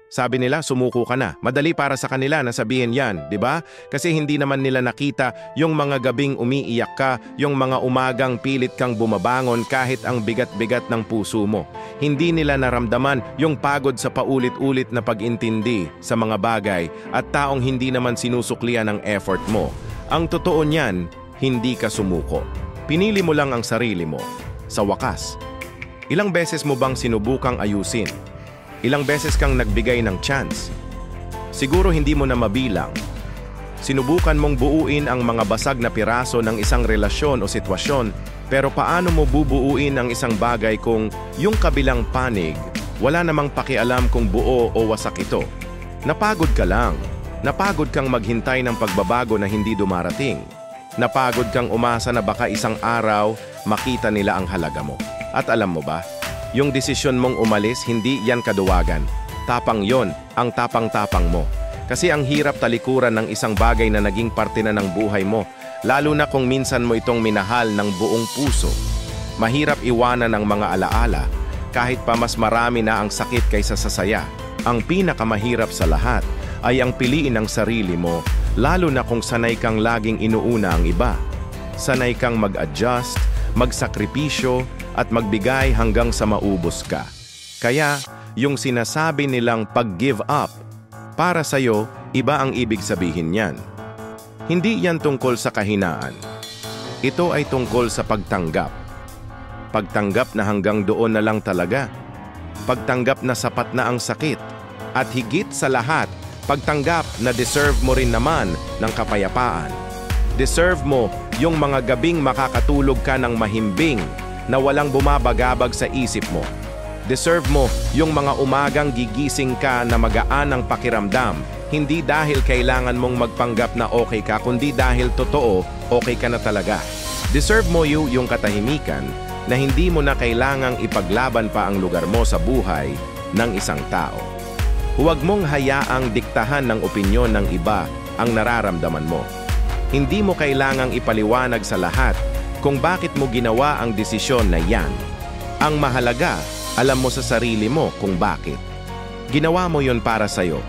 Sabi nila, sumuko ka na. Madali para sa kanila na sabihin yan, di ba? Kasi hindi naman nila nakita yung mga gabing umiiyak ka, yung mga umagang pilit kang bumabangon kahit ang bigat-bigat ng puso mo. Hindi nila naramdaman yung pagod sa paulit-ulit na pag-intindi sa mga bagay at taong hindi naman sinusuklian ng effort mo. Ang totoo niyan, hindi ka sumuko. Pinili mo lang ang sarili mo. Sa wakas, ilang beses mo bang sinubukang ayusin? Ilang beses kang nagbigay ng chance? Siguro hindi mo na mabilang. Sinubukan mong buuin ang mga basag na piraso ng isang relasyon o sitwasyon, pero paano mo bubuuin ang isang bagay kung yung kabilang panig wala namang pakialam kung buo o wasak ito? Napagod ka lang. Napagod kang maghintay ng pagbabago na hindi dumarating. Napagod kang umasa na baka isang araw makita nila ang halaga mo. At alam mo ba? Yung desisyon mong umalis, hindi yan kaduwagan. Tapang yon, ang tapang-tapang mo. Kasi ang hirap talikuran ng isang bagay na naging parte na ng buhay mo, lalo na kung minsan mo itong minahal ng buong puso. Mahirap iwanan ang mga alaala, kahit pa mas marami na ang sakit kaysa sa saya. Ang pinakamahirap sa lahat ay ang piliin ang sarili mo, lalo na kung sanay kang laging inuuna ang iba. Sanay kang mag-adjust, magsakripisyo, at magbigay hanggang sa maubos ka. Kaya, yung sinasabi nilang pag-give up, para sa'yo, iba ang ibig sabihin niyan. Hindi yan tungkol sa kahinaan. Ito ay tungkol sa pagtanggap. Pagtanggap na hanggang doon na lang talaga. Pagtanggap na sapat na ang sakit. At higit sa lahat, pagtanggap na deserve mo rin naman ng kapayapaan. Deserve mo yung mga gabing makakatulog ka ng mahimbing na walang bumabagabag sa isip mo. Deserve mo yung mga umagang gigising ka na magaan ang pakiramdam, hindi dahil kailangan mong magpanggap na okay ka, kundi dahil totoo, okay ka na talaga. Deserve mo yung katahimikan na hindi mo na kailangang ipaglaban pa ang lugar mo sa buhay ng isang tao. Huwag mong hayaang diktahan ng opinyon ng iba ang nararamdaman mo. Hindi mo kailangang ipaliwanag sa lahat kung bakit mo ginawa ang desisyon na yan. Ang mahalaga, alam mo sa sarili mo kung bakit. Ginawa mo yon para sa'yo.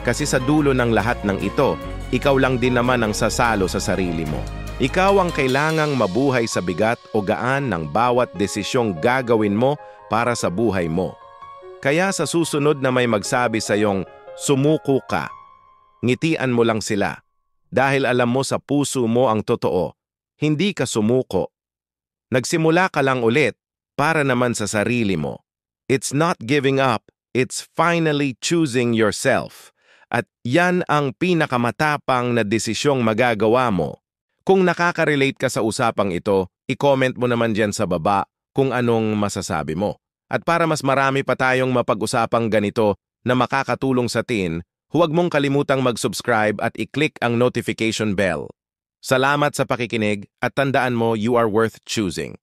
Kasi sa dulo ng lahat ng ito, ikaw lang din naman ang sasalo sa sarili mo. Ikaw ang kailangang mabuhay sa bigat o gaan ng bawat desisyong gagawin mo para sa buhay mo. Kaya sa susunod na may magsabi sa'yong, sumuko ka, ngitian mo lang sila. Dahil alam mo sa puso mo ang totoo. Hindi ka sumuko. Nagsimula ka lang ulit para naman sa sarili mo. It's not giving up, it's finally choosing yourself. At yan ang pinakamatapang na desisyong magagawa mo. Kung nakaka-relate ka sa usapang ito, i-comment mo naman dyan sa baba kung anong masasabi mo. At para mas marami pa tayong mapag-usapang ganito na makakatulong sa atin, huwag mong kalimutang mag-subscribe at i-click ang notification bell. Salamat sa pakikinig at tandaan mo you are worth choosing.